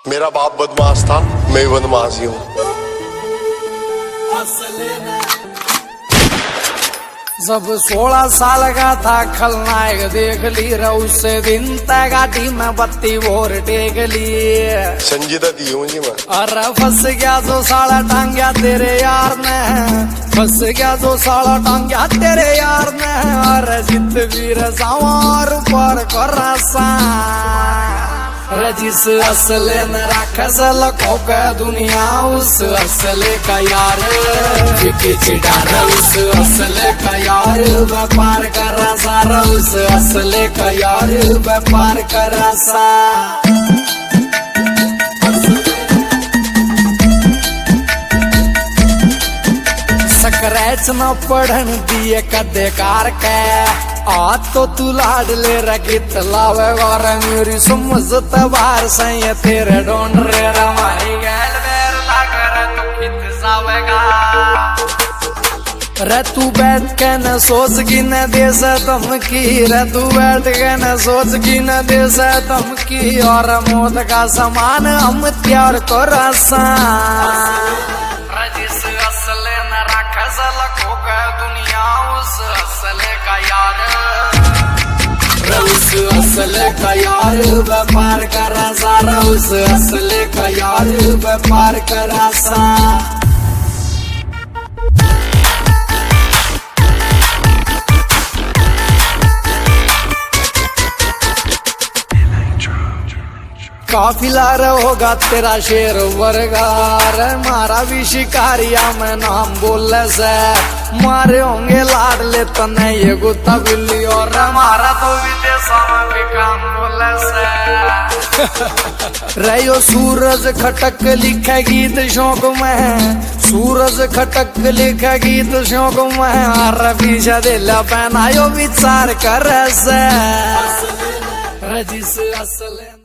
मेरा बाप बदमाश था, मैं भी बदमाश ही हूँ। जब 16 साल का था खलनायक देख ली रे उससे दिन तक गाड़ी में बत्ती और टेक ली। संजीदा दी हूँ जी मैं। अरे फंस गया जो साला टांग्या तेरे यार ने, फंस गया जो साला टांग्या तेरे यार ने। अरे जित वीर सवार पर कर जिस असले न राखस लखों का दुनिया उस असले का यार चिड़ार, उस असले का यार व्यापार कर सारा, उस असले का यार व्यापार कर सा। स्क्रैच न पढ़न दिए कदे कार के आज तो तू लाड ले रगित लावे और मेरी समझत बार सही तेरे ढूंढ रे रमाई गैल बेर लाकर तू कित जावेगा। रे तू बैठ के न सोच की न दे से धमकी, रे तू बैठ के न सोच की न दे से धमकी। और मौत का समान हम त्यार को रसा जिस असले न राखस लखों का दुनिया उस असले का यार, उस असले का यार व्यापार करा सारा, उस असले का यार व्यापार करा सा। काफिला होगा तेरा शेर वर्गार, मारा भी शिकारिया में नाम बोले से। मारे होंगे लाड ले तने ये गुत्ता बिल्ली, और मारा तो विदेशों में भी काम बोले से। रहो सूरज खटक लिखे गीत शौक में, सूरज खटक लिखे गीत शौक में। अरे पीछे दिल पहनायो विचार कर से जिस असले